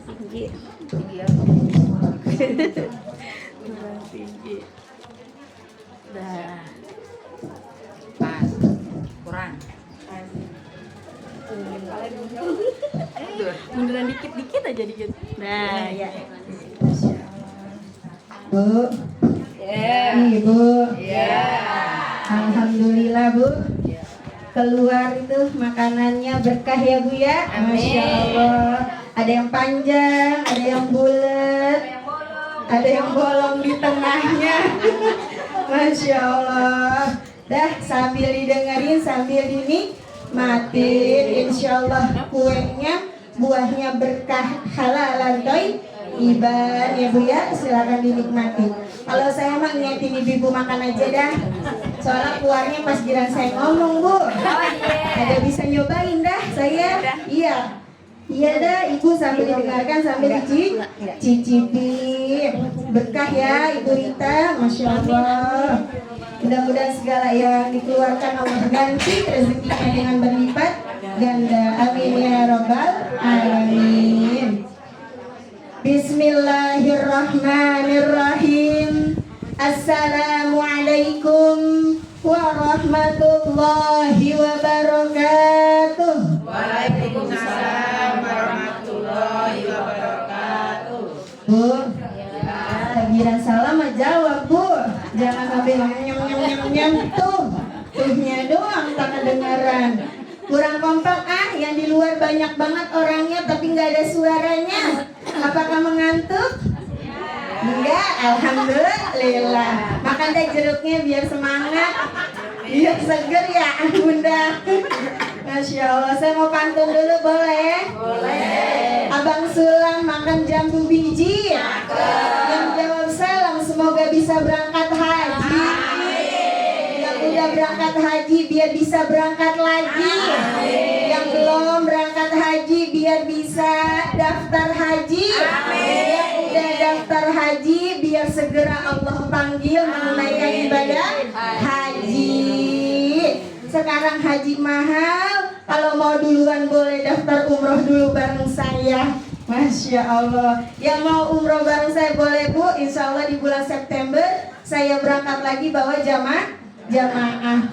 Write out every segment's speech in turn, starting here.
Tinggi. Tinggi ya. Kurang tinggi. Dah. Pas. Kurang. Munduran dikit-dikit aja dikit. Nah, ya. Bu, Ibu, alhamdulillah Bu, keluar itu makanannya berkah ya Bu ya, Masya Allah. Ada yang panjang, ada yang bulat, ada yang bolong di tengahnya. Masya Allah. Dah sambil didengerin, sambil dinikmatin, insya Allah kuenya, buahnya berkah halal toy. Iban ya Bu ya, silakan dinikmati. Kalau saya mah ngingetin ibu makan aja dah. Soalnya keluarnya pas giran saya ngomong Bu. Ada bisa nyobain dah saya. Iya. Iya dah, Ibu sambil didengarkan sambil dicicipi. Berkah ya Ibu Rita, Masya Allah. Mudah-mudahan segala yang dikeluarkan Allah ganti rezekinya dengan berlipat ganda. Amin ya Rabbal Alamin. Bismillahirrahmanirrahim. Assalamualaikum warahmatullahi wabarakatuh. Waalaikumsalam warahmatullahi wabarakatuh. Bu, takbiran salam mah jawab Bu. Jangan sampai nyam tuhnya doang tak kedengaran. Kurang kompak yang di luar banyak banget orangnya tapi nggak ada suaranya. Apakah mengantuk? Enggak, alhamdulillah. Makan deh jeruknya biar semangat, biar seger ya Bunda. Masya Allah, saya mau pantun dulu boleh? Boleh. Abang Sulam makan jambu biji. Yang jawab salam semoga bisa berangkat haji. Yang udah berangkat haji biar bisa berangkat lagi. Yang belum berangkat haji biar bisa daftar haji. Yang udah daftar haji biar segera Allah panggil menunaikan ibadah haji. Sekarang haji mahal, kalau mau duluan boleh daftar umroh dulu bareng saya. Masya Allah. Yang mau umroh bareng saya boleh Bu. Insya Allah di bulan September saya berangkat lagi bawa jamaah.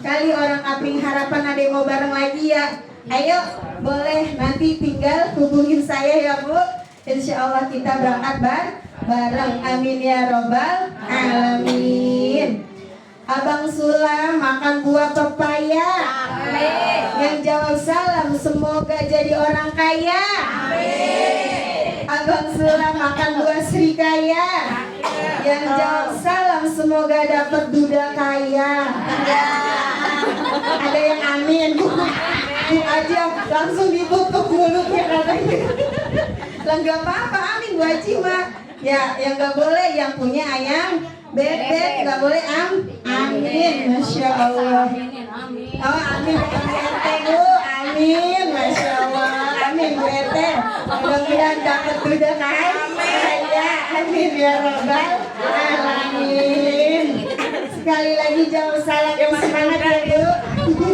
Kali orang Kapling Harapan ada yang mau bareng lagi ya. Ayo boleh, nanti tinggal hubungin saya ya Bu. Insya Allah kita berangkat bareng. Amin ya Robbal Alamin. Abang Sulam makan buah pepaya. Amin. Yang jawab salam semoga jadi orang kaya. Amin. Abang Sulam makan buah serikaya. Amin. Yang jawab salam semoga dapat duda kaya. Ada yang amin. Bu aja langsung ditutup mulutnya katanya. Lah nggak apa-apa, amin Bu Haji mah. Ya, yang nggak boleh yang punya ayam bebek nggak boleh amin. Masya Allah. Oh amin Bu, amin. Masya Allah, amin Bu RT. Mudah-mudahan dapat duda kaya. Amin ya Rabbal Alamin. Sekali lagi jawab salam yang semangat ya Bu.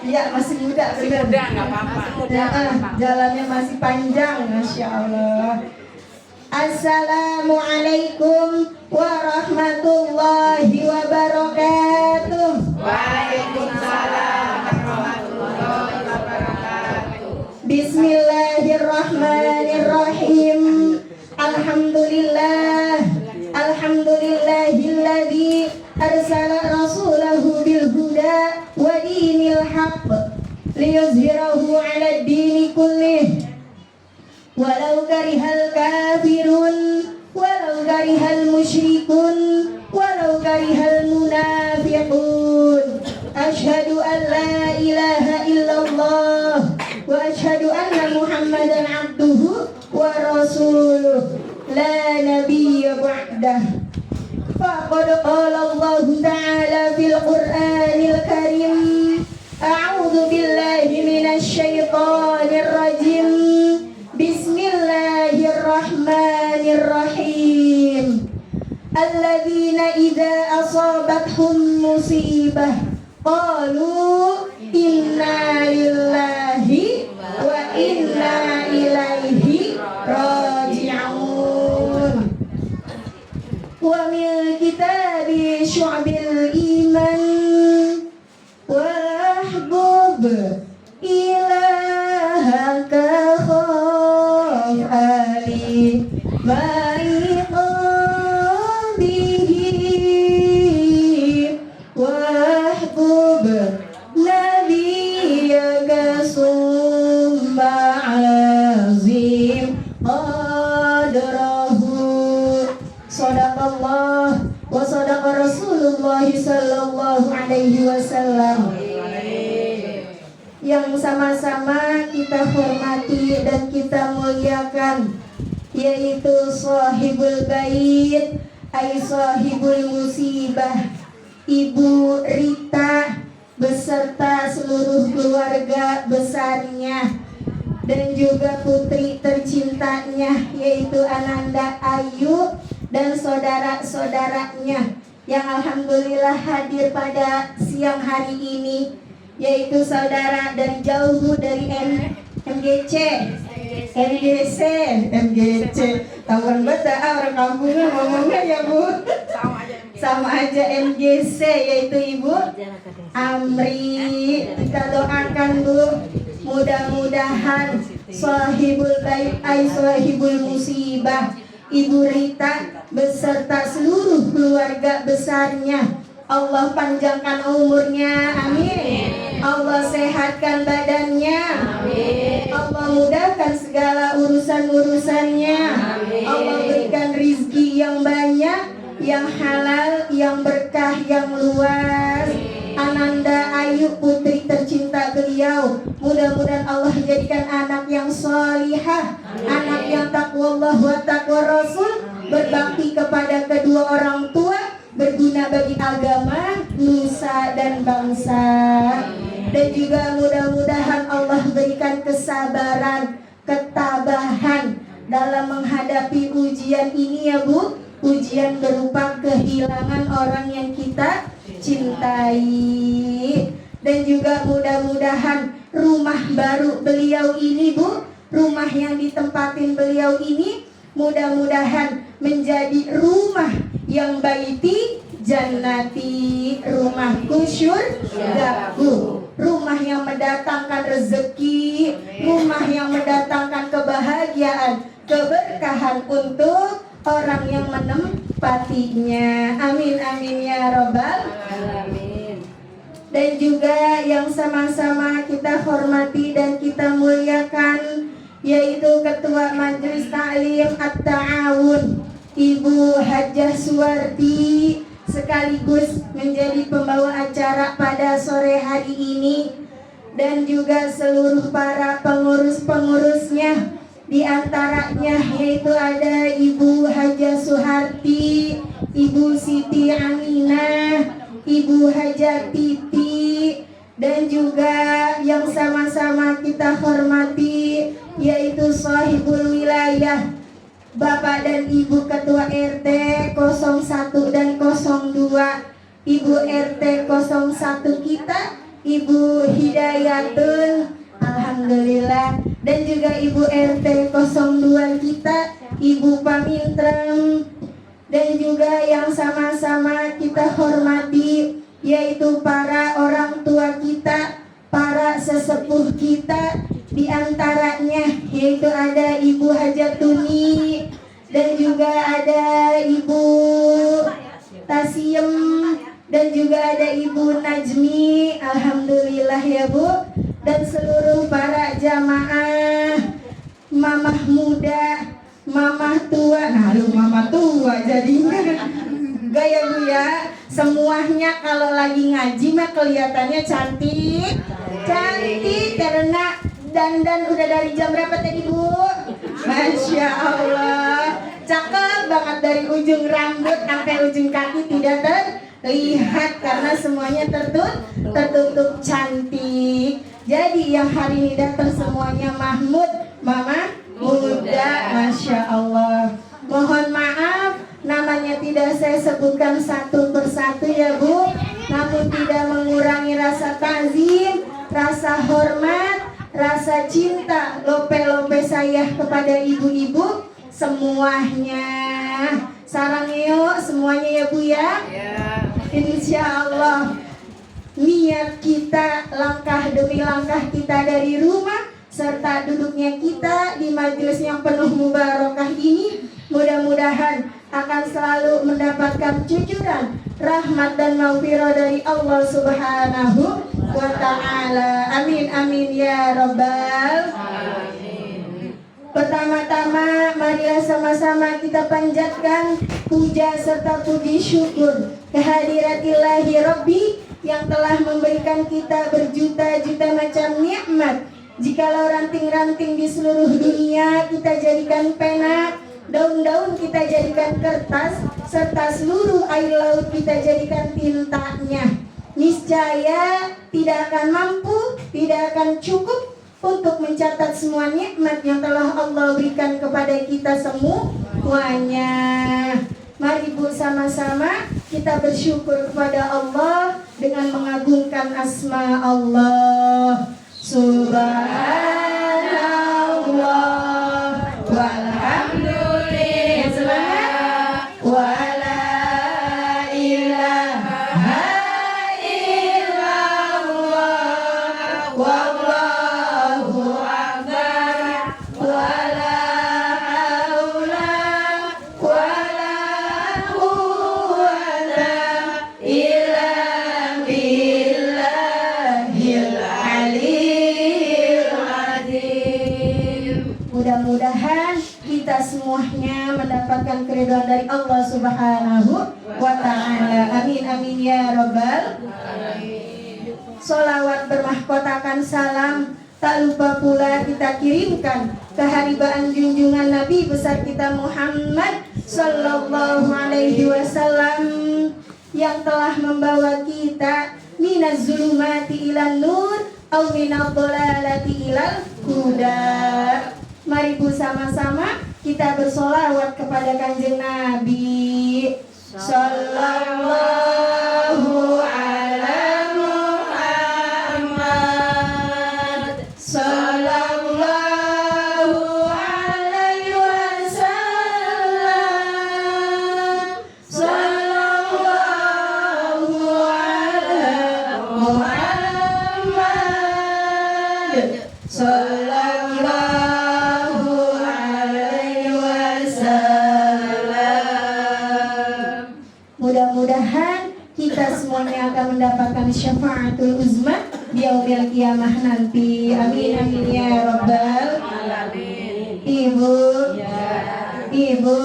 Iya masih muda benar. Muda nggak apa-apa. Jalannya masih panjang, Masya Allah. Assalamualaikum warahmatullahi wabarakatuh. Waalaikumsalam warahmatullahi wabarakatuh. Bismillahirrahmanirrahim. Alhamdulillahilladzi arsala rasulahu bil huda wa dinil haqq liyuzhirahu 'ala ad-dini kullih. Walau karihal kafirun, walau karihal musyrikun, walau karihal munafiqun. Asyhadu an la ilaha illallah wa asyhadu anna Muhammadan abduhu wa rasuluh. La nabiyya ba'dah. Faqad qala Allah ta'ala fil Qur'anil Karim. A'udzu billahi minasy syaithanir rajim. Bismillahirrahmanirrahim. Alladzina idza asabathum musibah qalu inna lillahi wa inna sama-sama kita hormati dan kita muliakan, yaitu sahibul bait, ai sahibul musibah, Ibu Rita beserta seluruh keluarga besarnya, dan juga putri tercintanya yaitu Ananda Ayu dan saudara-saudaranya yang alhamdulillah hadir pada siang hari ini, yaitu saudara dari jauh dari MGC, tahuan banget orang kampungan ngomongnya ya Bu. Sama aja MGC, yaitu Ibu Amri. Kita doakan Bu, mudah-mudahan sahibul bait ai sahibul musibah, Ibu Rita beserta seluruh keluarga besarnya, Allah panjangkan umurnya, amin. Allah sehatkan badannya, amin. Allah mudahkan segala urusan-urusannya, amin. Allah berikan rizki yang banyak, yang halal, yang berkah, yang luas. Ananda Ayu putri tercinta beliau, mudah-mudahan Allah jadikan anak yang solihah, anak yang takwa Allah wa takwa Rasul, berbakti kepada kedua orang tua, berguna bagi agama, nusa dan bangsa. Dan juga mudah-mudahan Allah berikan kesabaran, ketabahan dalam menghadapi ujian ini ya Bu. Ujian berupa kehilangan orang yang kita cintai. Dan juga mudah-mudahan rumah baru beliau ini Bu, rumah yang ditempatin beliau ini, mudah-mudahan menjadi rumah yang baiti jannati, rumah kusyur gaku, rumah yang mendatangkan rezeki, rumah yang mendatangkan kebahagiaan, keberkahan untuk orang yang menempatinya. Amin amin ya robbal alamin. Dan juga yang sama-sama kita hormati dan kita muliakan, yaitu Ketua Majelis Ta'lim At-Ta'awun, Ibu Hajah Suwarti, sekaligus menjadi pembawa acara pada sore hari ini, dan juga seluruh para pengurus-pengurusnya. Di antaranya yaitu ada Ibu Hajah Suharti, Ibu Siti Aminah, Ibu Hajah Titi, dan juga yang sama-sama kita hormati yaitu sahibul wilayah, Bapak dan Ibu Ketua RT 01 dan 02, Ibu RT 01 kita, Ibu Hidayatun, alhamdulillah. Dan juga Ibu RT 02 kita, Ibu Pamintrem. Dan juga yang sama-sama kita hormati yaitu para orang tua kita, para sesepuh kita. Di antaranya yaitu ada Ibu Hajatuni, dan juga ada Ibu Tasiem, dan juga ada Ibu Najmi, alhamdulillah ya Bu. Dan seluruh para jamaah, mamah muda, mamah tua. Nah lu mamah tua jadinya gaya Bu ya. Semuanya kalau lagi ngaji mah kelihatannya cantik, cantik karena dandan udah dari jam berapa tadi Bu? Masya Allah, cakep banget dari ujung rambut sampai ujung kaki tidak terlihat karena semuanya tertutup cantik. Jadi yang hari ini datang semuanya Mahmud, Mama muda, Masya Allah. Mohon maaf namanya tidak saya sebutkan satu persatu ya Bu, namun tidak mengurangi rasa takzim, rasa hormat, rasa cinta, lope-lope saya kepada ibu-ibu semuanya. Sarang yuk semuanya ya Bu ya. Insya Allah niat kita, langkah demi langkah kita dari rumah serta duduknya kita di majelis yang penuh mubarakah ini, mudah-mudahan akan selalu mendapatkan cucuran rahmat dan maghfirah dari Allah Subhanahu wa ta'ala. Amin amin ya rabbal alamin. Pertama-tama marilah sama-sama kita panjatkan puja serta puji syukur kehadiratillah Rabbi yang telah memberikan kita berjuta-juta macam nikmat. Jikalau ranting-ranting di seluruh dunia kita jadikan pena, daun-daun kita jadikan kertas, serta seluruh air laut kita jadikan tintanya, niscaya tidak akan mampu, tidak akan cukup untuk mencatat semua nikmat yang telah Allah berikan kepada kita semuanya. Mari Bu, sama-sama kita bersyukur kepada Allah dengan mengagungkan asma Allah. Subhanallah walhamdulillah wala ilaha illallah wallahu akbar wala haula wala quwwata illa billahil aliyyil azim. Mudah-mudahan kita semuanya mendapatkan keridhaan dari Allah Subhanahu wa ta'ala. Amin amin ya rabbal alamin. Sholawat bermahkotakan salam tak lupa pula kita kirimkan keharibaan junjungan Nabi besar kita Muhammad sallallahu alaihi wasallam yang telah membawa kita minaz zulumati ilan nur au minadh dhalalati ilal huda. Mari Bu, sama-sama kita bersolawat kepada Kanjeng Nabi sallallahu ala Muhammad sallallahu alaihi wasallam sallallahu ala Muhammad sallallahu alaihi wasallam. Mudah-mudahan kita semuanya akan mendapatkan syafaatul uzma di yaumil qiyamah nanti. Amin amin ya rabbal alamin. Ibu, Ibu,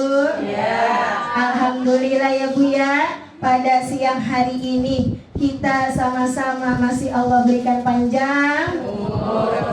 alhamdulillah ya Bu ya. Pada siang hari ini kita sama-sama masih Allah berikan panjang,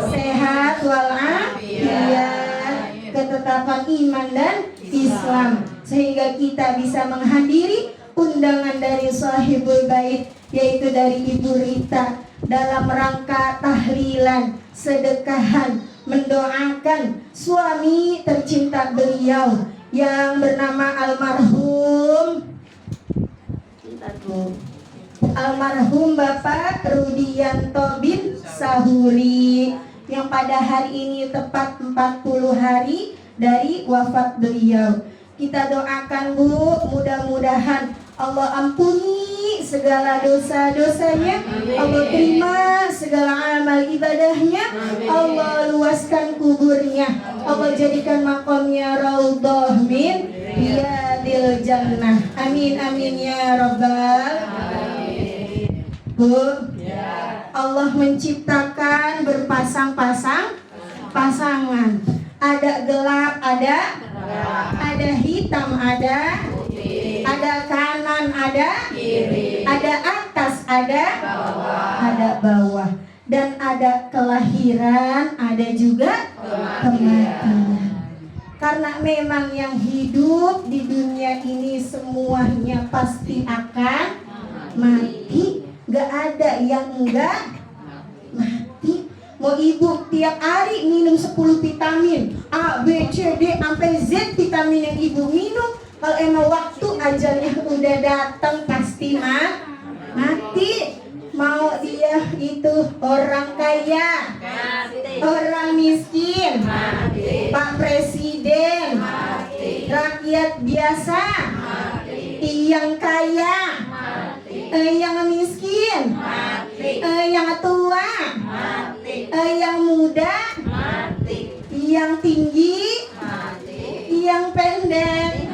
sehat walafiat, ketetapan iman dan Islam, sehingga kita bisa menghadiri undangan dari sahibul bait, yaitu dari Ibu Rita, dalam rangka tahlilan, sedekahan, mendoakan suami tercinta beliau yang bernama almarhum Bapak Rudianto bin Sahuri, yang pada hari ini tepat 40 hari dari wafat beliau. Kita doakan Bu, mudah-mudahan Allah ampuni segala dosa-dosanya, Allah terima segala amal ibadahnya, Allah luaskan kuburnya, Allah jadikan makamnya raudhah min riyadil jannah. Amin amin ya rabbal alamin. Bu, Allah menciptakan berpasang-pasang pasangan. Ada gelap, ada hitam, ada kanan, ada kiri, ada atas, ada bawah, dan ada kelahiran, ada juga kematian. Karena memang yang hidup di dunia ini semuanya pasti akan mati, gak ada yang enggak mati. Mau ibu tiap hari minum 10 vitamin A, B, C, D, sampai Z vitamin yang ibu minum, kalau emang waktu ajalnya udah datang pasti mati. Mau dia itu orang kaya, orang miskin, Pak Presiden, rakyat biasa, yang kaya, yang miskin, yang tua, yang muda, yang tinggi, yang pendek,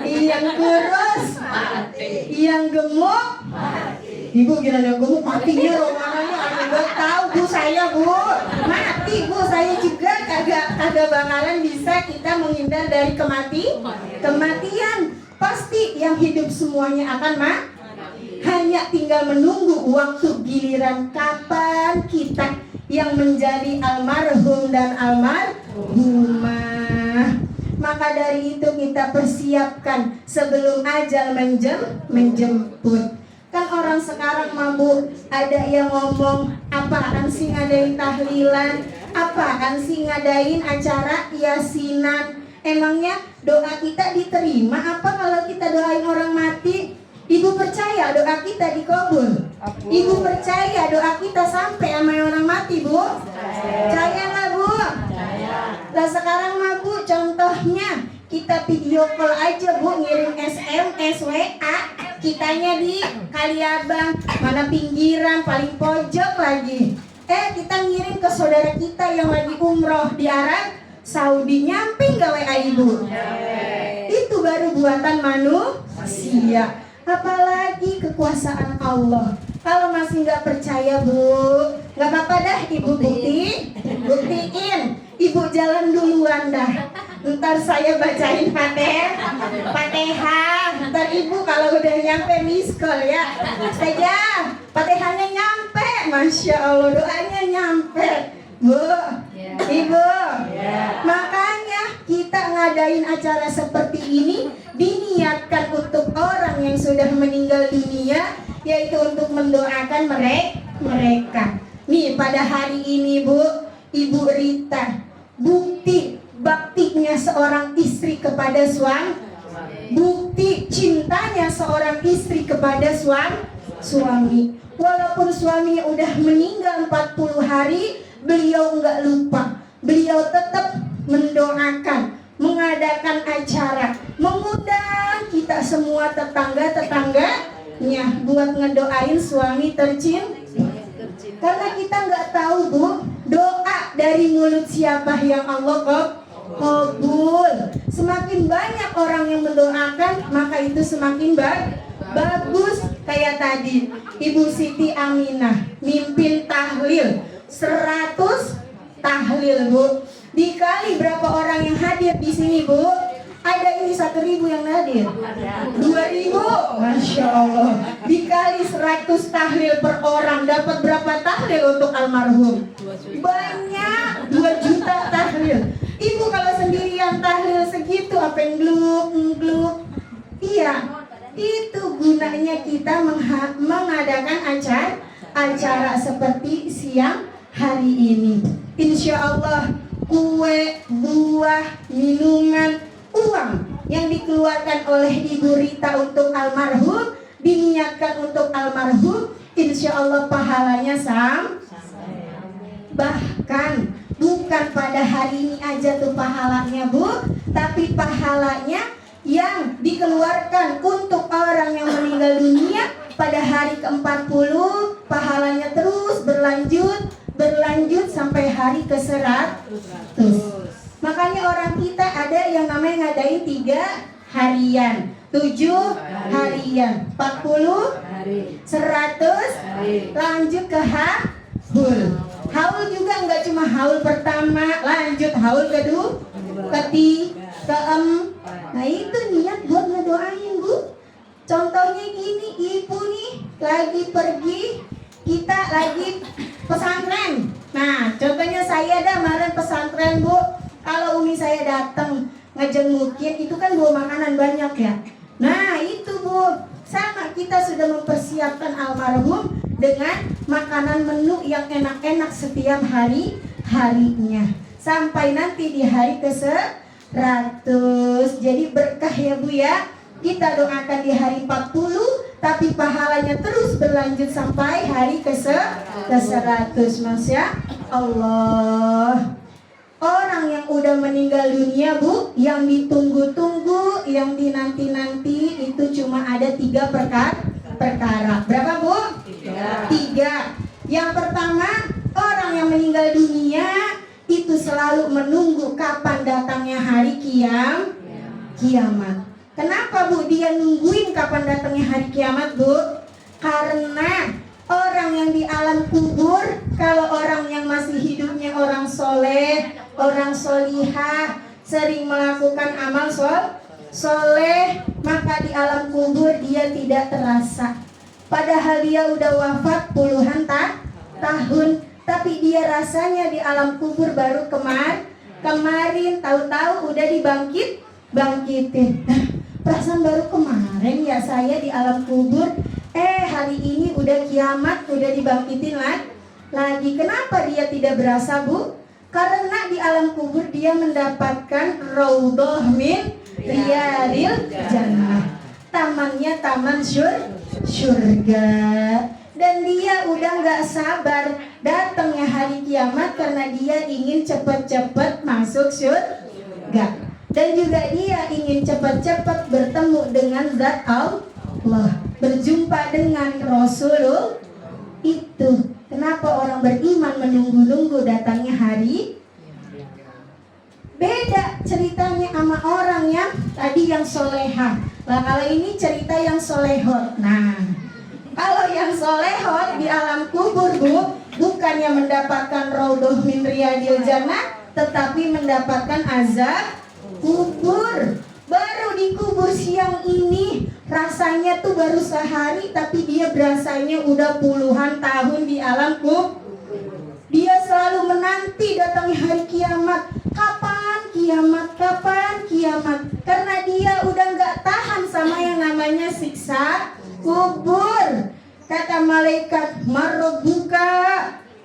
yang kurus, yang gemuk. Ibu kira yang gemuk matinya romananya nggak tahu Bu, saya Bu mati Bu, saya juga kagak bakalan bisa kita menghindar dari kematian. Pasti yang hidup semuanya akan hanya tinggal menunggu waktu giliran kapan kita yang menjadi almarhum dan almarhumah. Maka dari itu kita persiapkan sebelum ajal menjemput. Kan orang sekarang mabuk, ada yang ngomong, apaan sih ngadain tahlilan, apaan sih ngadain acara yasinan. Emangnya doa kita diterima apa kalau kita doain orang mati? Ibu percaya doa kita dikabul? Ibu percaya doa kita sampai sama orang mati, Bu? Percaya nggak, Bu? Nah sekarang mah Bu, contohnya kita video call aja Bu, ngirim SMS, WA, kitanya di Kaliabang, mana pinggiran, paling pojok lagi. Kita ngirim ke saudara kita yang lagi umroh di Arab Saudi, nyampe nggak WA Ibu? Itu baru buatan manusia. Apalagi kekuasaan Allah. Kalau masih nggak percaya Bu, nggak apa-apa dah Ibu buktiin. Ibu jalan duluan dah. Ntar saya bacain Fatihah. Ntar Ibu kalau udah nyampe miss call ya. Saja Fatihahnya nyampe, Masya Allah doanya nyampe. Bu, Ibu, makanya kita ngadain acara seperti ini diniatkan untuk orang yang sudah meninggal dunia, yaitu untuk mendoakan mereka. Nih pada hari ini Bu, Ibu Rita, bukti baktinya seorang istri kepada suami, bukti cintanya seorang istri kepada suami. Walaupun suaminya udah meninggal 40 hari, beliau nggak lupa. Beliau tetap mendoakan, mengadakan acara, mengundang kita semua tetangga-tetangganya buat ngedoain suami tercinta. Karena kita nggak tahu Bu, doa dari mulut siapa yang Allah kabul. Semakin banyak orang yang mendoakan, maka itu semakin bagus. Kayak tadi Ibu Siti Aminah mimpin tahlil 100 tahlil Bu. Dikali berapa orang yang hadir di sini Bu? Ada ini 1.000 yang hadir, 2.000, Masya Allah. Dikali 100 tahlil per orang, dapat berapa tahlil untuk almarhum? Banyak, 2 juta tahlil. Ibu kalau sendirian tahlil segitu, apa yang gluk? Iya, itu gunanya kita mengadakan acara seperti siang hari ini. Insya Allah kue, buah, minuman, uang yang dikeluarkan oleh Ibu Rita untuk almarhum, diniatkan untuk almarhum, insya Allah pahalanya bahkan bukan pada hari ini aja tuh pahalanya Bu, tapi pahalanya yang dikeluarkan untuk orang yang meninggal dunia pada hari ke-40, pahalanya terus berlanjut sampai hari ke-100. Makanya orang kita ada yang namanya ngadain 3 harian, 7 harian, 40, 100, lanjut ke haul. Haul juga nggak cuma haul pertama, lanjut haul kedua, keempat. Nah itu niat buat ngedoain Bu. Contohnya gini, Ibu nih lagi pergi, kita lagi pesantren. Nah contohnya saya dah kemarin pesantren Bu. Kalau umi saya datang ngejengukin, itu kan bawa makanan banyak ya. Nah itu Bu, sama kita sudah mempersiapkan almarhum dengan makanan menu yang enak-enak setiap harinya. Sampai nanti di hari ke-100. Jadi berkah ya Bu ya. Kita doakan di hari 40, tapi pahalanya terus berlanjut sampai hari ke-100. Masya Allah. Orang yang udah meninggal dunia Bu, yang ditunggu-tunggu, yang dinanti-nanti, itu cuma ada 3 perkara. Berapa Bu? 3. Yang pertama, orang yang meninggal dunia itu selalu menunggu kapan datangnya hari kiamat. Kenapa Bu dia nungguin kapan datangnya hari kiamat Bu? Karena orang yang di alam kubur, kalau orang yang masih hidupnya orang soleh, orang solihah, sering melakukan amal soleh, maka di alam kubur dia tidak terasa. Padahal dia udah wafat puluhan tahun, tapi dia rasanya di alam kubur baru kemarin tahu-tahu udah bangkitin. Perasaan baru kemarin ya saya di alam kubur, hari ini udah kiamat, udah dibangkitin lagi. Kenapa dia tidak berasa, Bu? Karena di alam kubur dia mendapatkan raudhah min riyadil jannah. Tamannya taman surga. Dan dia udah gak sabar datangnya hari kiamat karena dia ingin cepat-cepat masuk surga. Dan juga dia ingin cepat-cepat bertemu dengan zat Allah, berjumpa dengan Rasulullah. Itu kenapa orang beriman menunggu-nunggu datangnya hari. Beda ceritanya sama orang yang tadi yang solehah. Nah kalau ini cerita yang solehot. Nah kalau yang solehot di alam kubur, Bu, bukannya mendapatkan raudhah min riyadil jannah, tetapi mendapatkan azab kubur. Baru dikubur siang ini, rasanya tuh baru sehari, tapi dia berasanya udah puluhan tahun di alam kubur. Dia selalu menanti datangnya hari kiamat. Kapan kiamat? Kapan kiamat? Karena dia udah gak tahan sama yang namanya siksa kubur. Kata malaikat, "Marabbuka."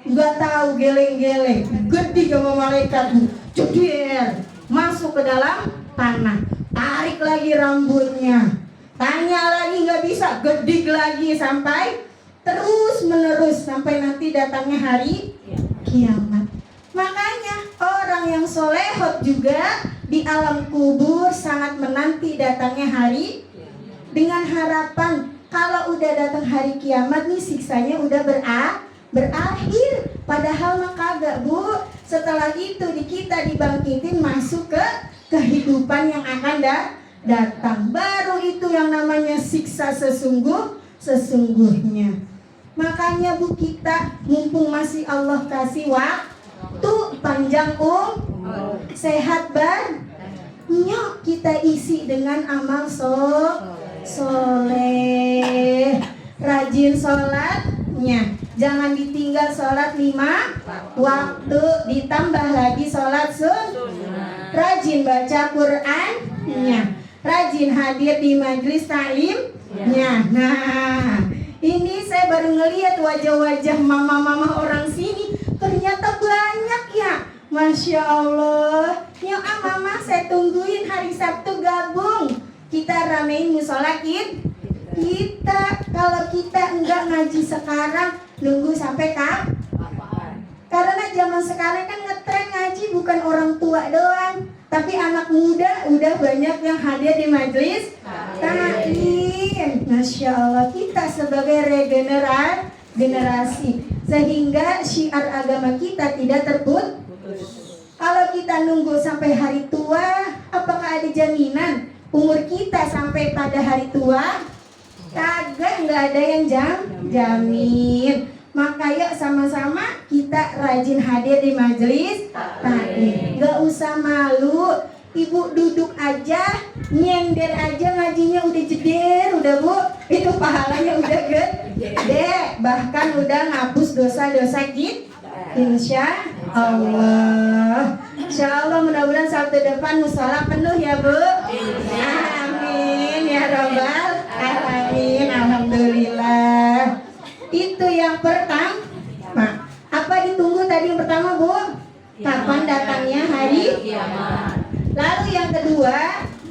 Gak tahu, geleng-geleng. Gede sama malaikat, jeder, masuk ke dalam tanah. Tarik lagi rambutnya. Tanya lagi gak bisa, gedik lagi sampai terus menerus sampai nanti datangnya hari kiamat. Makanya orang yang solehot juga di alam kubur sangat menanti datangnya hari, dengan harapan kalau udah datang hari kiamat nih siksanya udah berakhir. Padahal mah kagak, Bu. Setelah itu kita dibangkitin masuk ke kehidupan yang akan datang. Baru itu yang namanya siksa sesungguhnya. Makanya, Bu, kita mumpung masih Allah kasih waktu panjang sehat banyak, kita isi dengan amal soleh, rajin sholatnya, jangan ditinggal sholat 5 waktu, ditambah lagi sholat rajin baca Qurannya, rajin hadir di majelis taklimnya. Nah, ini saya baru ngelihat wajah-wajah mama-mama orang sini, ternyata banyak ya. Masya Allah. Yuk mama, saya tungguin hari Sabtu gabung. Kita ramein musola kita. Kalau kita enggak ngaji sekarang, nunggu sampai kapan? Karena zaman sekarang kan ngetren ngaji bukan orang tua doang, tapi anak muda udah banyak yang hadir di majelis taklim. Masya Allah, kita sebagai regenerasi, sehingga syiar agama kita tidak terputus. Kalau kita nunggu sampai hari tua, apakah ada jaminan umur kita sampai pada hari tua? Kagak, nggak ada yang jamin. Maka yuk sama-sama kita rajin hadir di majelis taklim. Gak usah malu, ibu duduk aja, nyender aja ngajinya udah jeder, udah Bu, itu pahalanya udah gede, bahkan udah ngapus dosa-dosa kita. Insya Allah. Insya Allah mudah-mudahan Sabtu depan musola penuh ya Bu. Amin ya Rabbal alamin. Alhamdulillah. Itu yang pertama. Apa ditunggu tadi yang pertama, Bu? Kapan datangnya hari kiamat. Lalu yang kedua,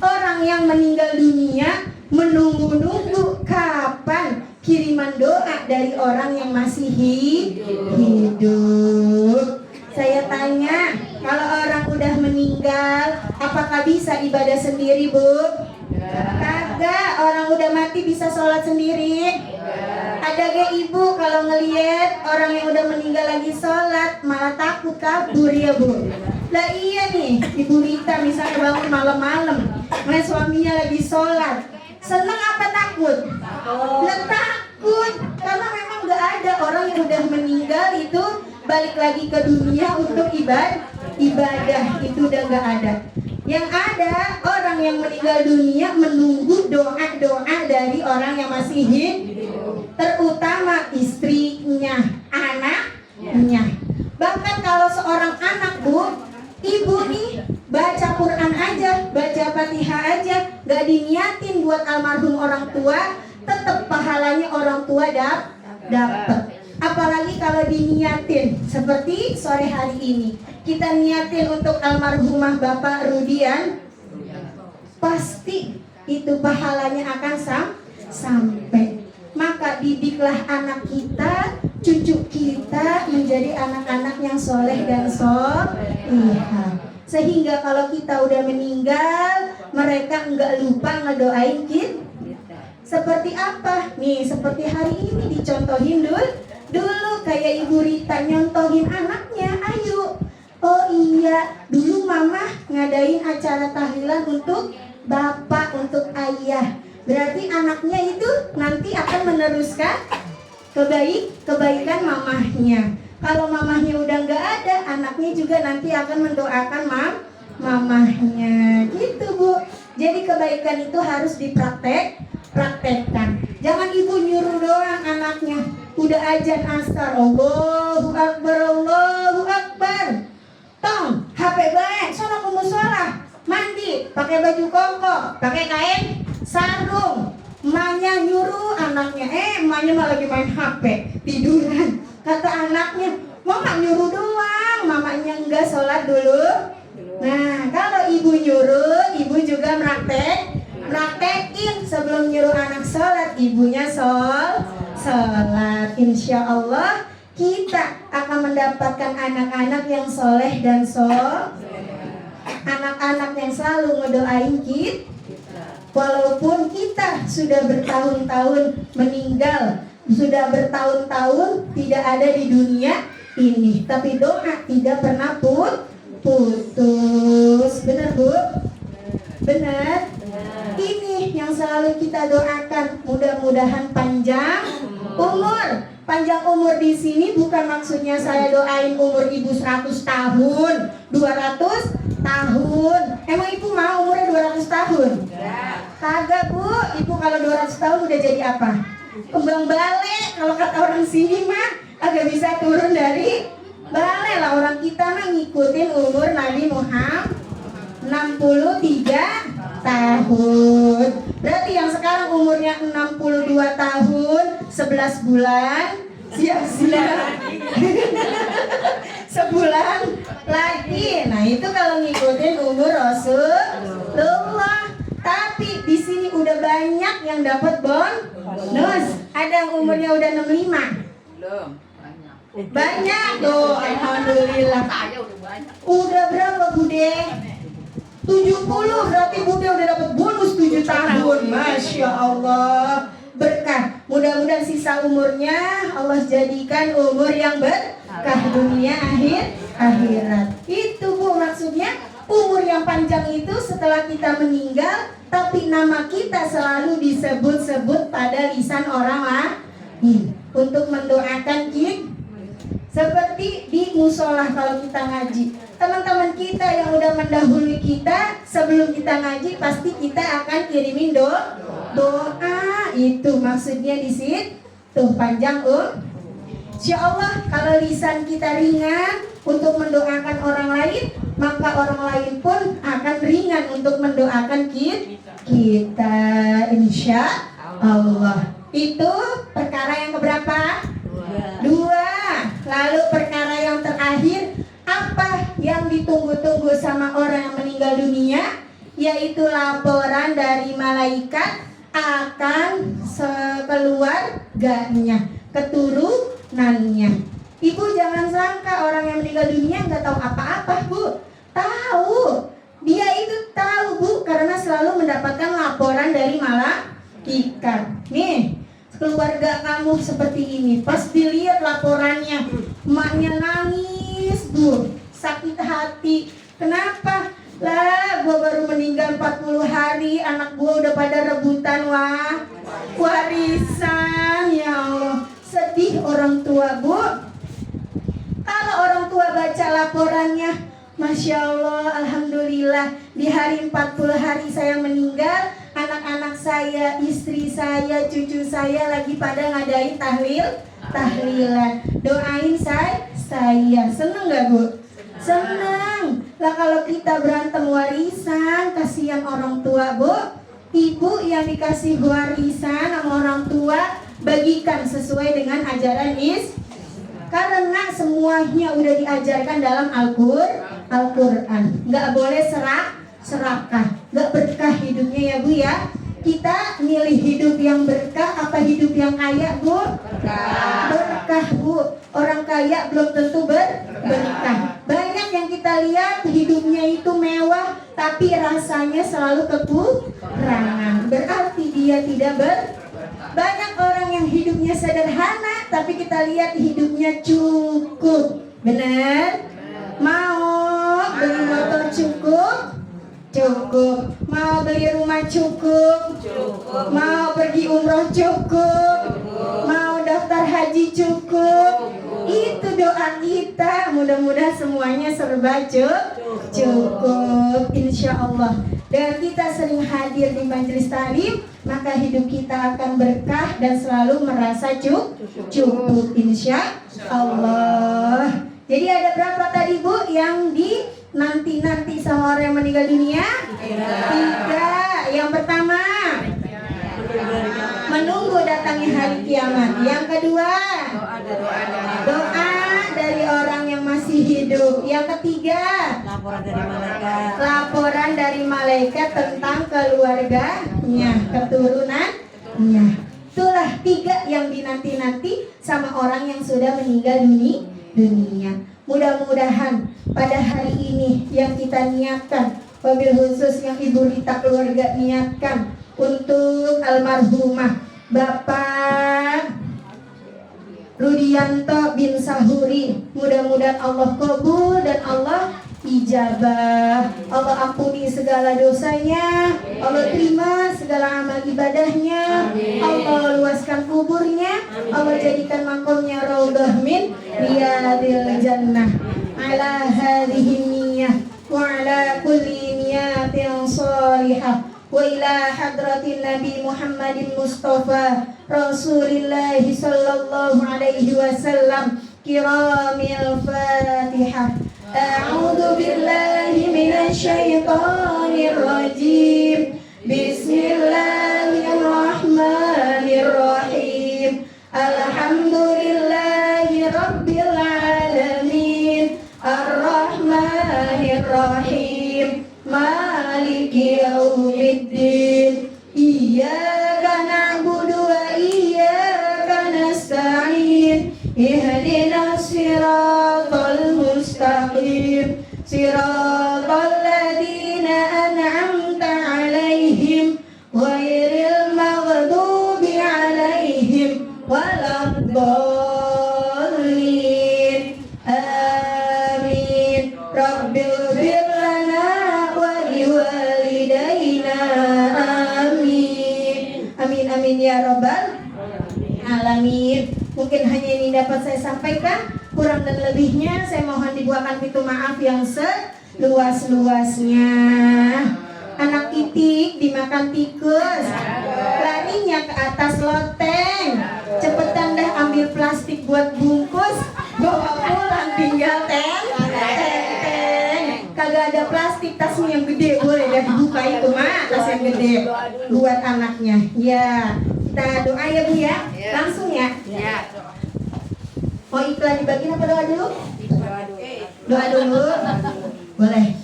orang yang meninggal dunia menunggu-nunggu kapan kiriman doa dari orang yang masih hidup. Saya tanya, kalau orang udah meninggal, apakah bisa ibadah sendiri, Bu? Kagak, orang udah mati bisa sholat sendiri. Ada gak ibu kalau ngelihat orang yang udah meninggal lagi sholat malah takut kabur ya Bu? Lah iya nih, Ibu Rita misalnya bangun malam-malam ngeliat suaminya lagi sholat, seneng apa takut? Lah takut, karena memang gak ada orang yang udah meninggal itu balik lagi ke dunia untuk ibadah, itu udah gak ada. Yang ada orang yang meninggal dunia menunggu doa-doa dari orang yang masih hidup. terutama istrinya, anaknya. Bahkan kalau seorang anak, Bu, ibu nih baca Quran aja, baca Fatihah aja, gak diniatin buat almarhum orang tua, tetap pahalanya orang tua dapat. Apalagi kalau diniatin seperti sore hari ini, kita niatin untuk almarhumah Bapak Rudian, pasti itu pahalanya akan sampai. Maka didiklah anak kita, cucu kita menjadi anak-anak yang soleh dan solihah. Sehingga kalau kita udah meninggal, mereka enggak lupa ngedoain kita. Seperti apa? Nih, seperti hari ini dicontohin dulu kayak Ibu Rita nyontohin anaknya, ayo. Oh iya, dulu mama ngadain acara tahlilan untuk bapak, untuk ayah. Berarti anaknya itu nanti akan meneruskan kebaikan mamahnya. Kalau mamahnya udah nggak ada, anaknya juga nanti akan mendoakan mamahnya. Gitu, Bu. Jadi kebaikan itu harus dipraktekkan. Jangan ibu nyuruh doang anaknya. Udah azan asar, Allahu Akbar, Allahu Akbar. Tong, HP baik, sono ke musola, mandi, pakai baju koko, pakai kain sarung. Emaknya nyuruh anaknya, emaknya malah lagi main HP, tiduran. Kata anaknya, mama nyuruh doang, mamanya enggak sholat dulu. Nah, kalau ibu nyuruh, ibu juga praktekin sebelum nyuruh anak sholat, ibunya sholat. Insya Allah kita akan mendapatkan anak-anak yang soleh dan anak-anak yang selalu ngedoain kita. Walaupun kita sudah bertahun-tahun meninggal, sudah bertahun-tahun tidak ada di dunia ini, tapi doa tidak pernah putus. Benar, Bu? Benar? Ini yang selalu kita doakan, mudah-mudahan panjang umur. Panjang umur di sini bukan maksudnya saya doain umur ibu 100 tahun, 200 tahun. Emang ibu mau umurnya 200 tahun? Kagak, Bu. Ibu kalau 200 tahun udah jadi apa? Kembang bale. Kalau kata orang sini mah agak bisa turun dari bale lah. Orang kita mah ngikutin umur Nabi Muhammad 63 tahun. Berarti yang sekarang umurnya 62 tahun 11 bulan, siap-siap sebulan lagi. Nah, itu kalau ngikutin umur Rasulullah. Tapi di sini udah banyak yang dapat bonus. Ada yang umurnya udah 65. Belum. Banyak tuh, alhamdulillah. Udah berapa, Bude? 70, berarti Bude udah dapat bonus 7 tahun. Masya Allah, berkah. Mudah-mudahan sisa umurnya Allah jadikan umur yang berkah dunia akhirat. Itu, Bu, maksudnya umur yang panjang itu setelah kita meninggal, tapi nama kita selalu disebut-sebut pada lisan orang lain untuk mendoakan kita. Seperti di musola kalau kita ngaji, teman-teman kita yang udah mendahului kita sebelum kita ngaji, pasti kita akan kirimin doa. Itu maksudnya di situ panjang, Insya Allah kalau lisan kita ringan untuk mendoakan orang lain, maka orang lain pun akan ringan untuk mendoakan kita. Insya Allah. Itu perkara yang keberapa? Dua. Lalu perkara yang terakhir, apa yang ditunggu-tunggu sama orang yang meninggal dunia? Yaitu laporan dari malaikat akan keluarganya, keturunannya. Ibu jangan sangka orang yang meninggal dunia nggak tahu apa-apa, Bu. Tahu. Dia itu tahu, Bu, karena selalu mendapatkan laporan dari malaikat. Nih, keluarga kamu seperti ini, pas dilihat laporannya, emaknya nangis, Bu, sakit hati. Kenapa? Lah, gue baru meninggal 40 hari, anak gue udah pada rebutan warisan. Ya Allah, sedih orang tua, Bu. Kalau orang tua baca laporannya, Masya Allah, Alhamdulillah, di hari 40 hari saya meninggal, anak-anak anak saya, istri saya, cucu saya lagi pada ngadain tahlilan. Doain saya. Seneng gak Bu? Seneng. Lah kalau kita berantem warisan, kasihan orang tua Bu. Ibu yang dikasih warisan sama orang tua, bagikan sesuai dengan ajaran karena semuanya udah diajarkan dalam Al-Quran. Nggak boleh serakah, nggak berkah hidupnya ya Bu ya. Kita milih hidup yang berkah apa hidup yang kaya Bu? Berkah Bu. Orang kaya belum tentu berkah. Banyak yang kita lihat hidupnya itu mewah, tapi rasanya selalu kekurangan. Berarti dia tidak Banyak orang yang hidupnya sederhana, tapi kita lihat hidupnya cukup. Benar? Mau beli motor cukup? Cukup. Mau beli rumah cukup? Cukup. Mau pergi umroh cukup? Mau daftar haji cukup? Itu doa kita. Mudah-mudahan semuanya serba cukup, insya Allah. Dan kita sering hadir di majelis taklim, maka hidup kita akan berkah dan selalu merasa cukup, insya Allah. Jadi ada berapa tadi Bu yang di nanti sama orang yang meninggal dunia? 3. Yang pertama, menunggu datangnya hari kiamat. Yang kedua, doa dari orang yang masih hidup. Yang ketiga, laporan dari malaikat tentang keluarganya, keturunannya. Itulah 3 yang dinanti-nanti sama orang yang sudah meninggal dunia. Mudah-mudahan pada hari ini yang kita niatkan, wabil khusus yang Ibu Rita keluarga niatkan untuk almarhumah Bapak Rudianto bin Sahuri, mudah-mudahan Allah kabul dan Allah ijabah. Allah ampuni segala dosanya, Allah terima segala amal ibadahnya, Allah luaskan kuburnya, Allah jadikan makomnya raudhah min riyadil jannah. Ala hadhihi niyyah wa ala kulli niyatin shalihah wa ila hadratin Nabi Muhammadin Mustafa Rasulillahi sallallahu alaihi wasallam kiramil Fatihah. A'udzu billahi minasy syaithanir rajim. Bismillahirrahmanirrahim. Alhamdulillahi rabbil alamin. Ar-Rahmanir-Rahim. Maliki yaumiddin. Iyyaka na'budu wa iyyaka nasta'in. Ihdinas siratal mustaqim. Siratal ladzina an'amta 'alaihim ghairil maghdubi 'alaihim waladdallin. Amin. Rabbighfir lana wa liwalidayna. Amin. Amin amin ya rabbal alamin. Mungkin hanya ini dapat saya sampaikan. Kurang dan lebihnya saya mohon dibuatkan pintu maaf yang seluas-luasnya. Anak titik dimakan tikus, larinya ke atas loteng. Cepetan dah ambil plastik buat bungkus, bawa pulang tinggal teng. Kagak ada plastik, tasnya yang gede boleh dah dibuka itu mah, tas yang gede buat anaknya. Ya, kita doa ya Bu ya, langsung ya. Mau iklan dibagiin apa doa dulu? Doa dulu. Boleh.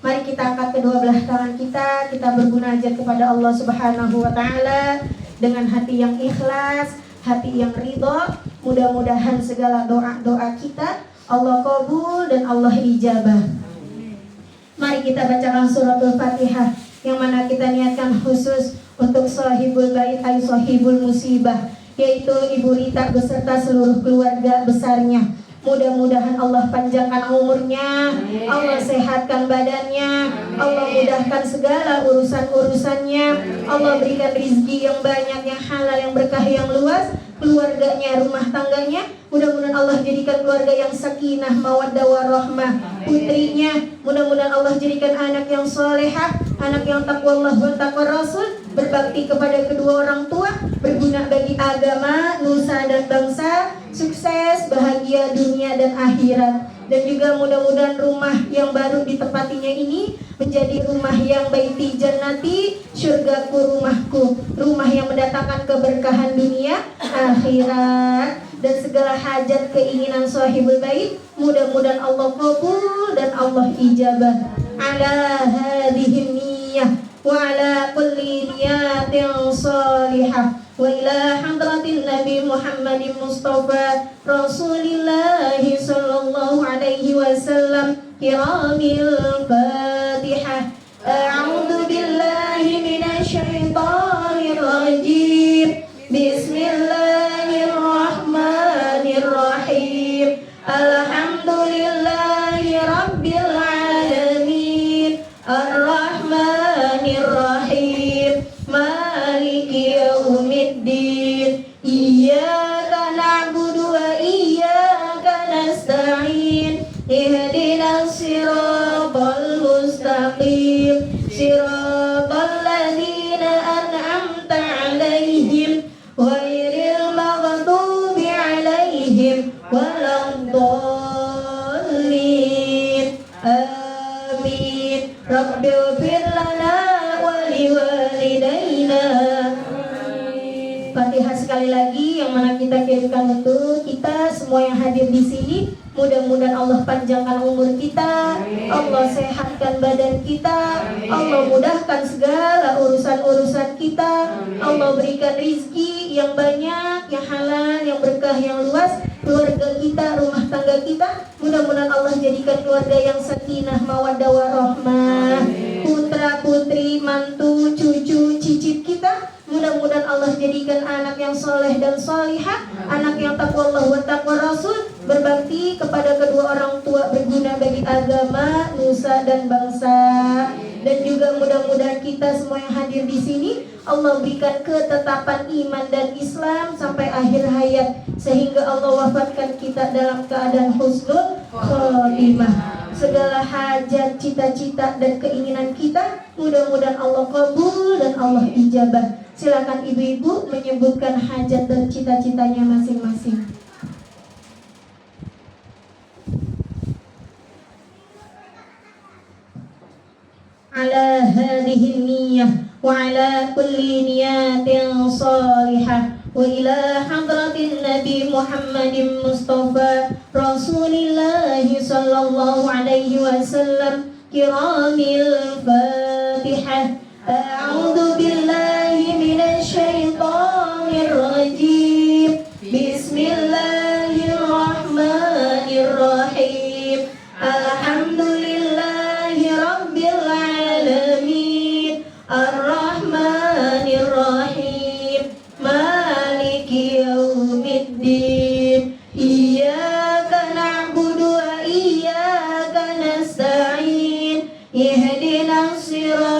Mari kita angkat kedua belah tangan kita bermunajat kepada Allah Subhanahu wa taala dengan hati yang ikhlas, hati yang ridho. Mudah-mudahan segala doa-doa kita Allah kabul dan Allah ijabah. Mari kita bacakan suratul Fatihah yang mana kita niatkan khusus untuk sahibul bait ay sahibul musibah, yaitu Ibu Rita beserta seluruh keluarga besarnya. Mudah-mudahan Allah panjangkan umurnya, Allah sehatkan badannya, Allah mudahkan segala urusan-urusannya, Allah berikan rezeki yang banyak, yang halal, yang berkah, yang luas, keluarganya, rumah tangganya. Mudah-mudahan Allah jadikan keluarga yang sakinah, mawaddah warahmah. Putrinya, mudah-mudahan Allah jadikan anak yang solehah, anak yang taqwallah wa taqwa rasul, berbakti kepada kedua orang tua, berguna bagi agama, nusa dan bangsa, sukses, bahagia dunia dan akhirat. Dan juga mudah-mudahan rumah yang baru ditempatinya ini menjadi rumah yang baiti jannati, syurgaku rumahku, rumah yang mendatangkan keberkahan dunia, akhirat, dan segala hajat keinginan sahibul bait mudah-mudahan Allah kabul dan Allah ijabah. Ala hadhihi niyyah wa ala kulli niyatin salihah. Wa ila hadratin Nabi Muhammadin Mustafa Rasulillahi sallallahu alaihi wasallam kiramil Fatihah. A'udzu billahi minasy syaithanir rajim. Bismillahirrahmanirrahim. Alhamdulillahi rabbil alamin. Ar-Rahmanir-Rahim. Maliki yaumiddin. Iyyaka na'budu wa iyyaka nasta'in. Ihdinas siratal mustaqim. Siratal ladzina an'amta 'alaihim ghairil maghdubi 'alaihim waladdallin. Amin. Rabbighfir lana wa liwalidayna. Fatihah sekali lagi yang mana kita kirimkan untuk kita semua yang hadir di sini. Mudah-mudahan Allah panjangkan umur kita, Allah sehatkan badan kita, Allah mudahkan segala urusan-urusan kita, Allah berikan rizki yang banyak, yang halal, yang berkah, yang luas, keluarga kita, rumah tangga kita. Mudah-mudahan Allah jadikan keluarga yang sakinah, mawaddah warahmah, putra putri, mantu, cucu, cicit kita. Mudah-mudahan Allah jadikan anak yang soleh dan solihah, anak yang taqwallah wa taqwa rasul, berbakti kepada kedua orang tua, berguna bagi agama, nusa dan bangsa. Dan juga mudah-mudahan kita semua yang hadir di sini Allah berikan ketetapan iman dan Islam sampai akhir hayat, sehingga Allah wafatkan kita dalam keadaan husnul khotimah. Segala hajat, cita-cita dan keinginan kita mudah-mudahan Allah kabul dan Allah ijabah. Silakan ibu-ibu menyebutkan hajat dan cita-citanya masing-masing. Ala hadhihi niyyah wa ala kulli niyatin salihah. Wa ila hadratin Nabi Muhammadin Mustafa Rasulillahi sallallahu alaihi wasallam kiramil Fatihah. A'udzu billahi minasy syaithanir rajim. Bismillahirrahmanirrahim. Alhamdulillahi rabbil alamin. Ar-Rahmanir-Rahim. Maliki yaumiddin. Iyyaka na'budu wa iyyaka nasta'in. Ihdinas siratal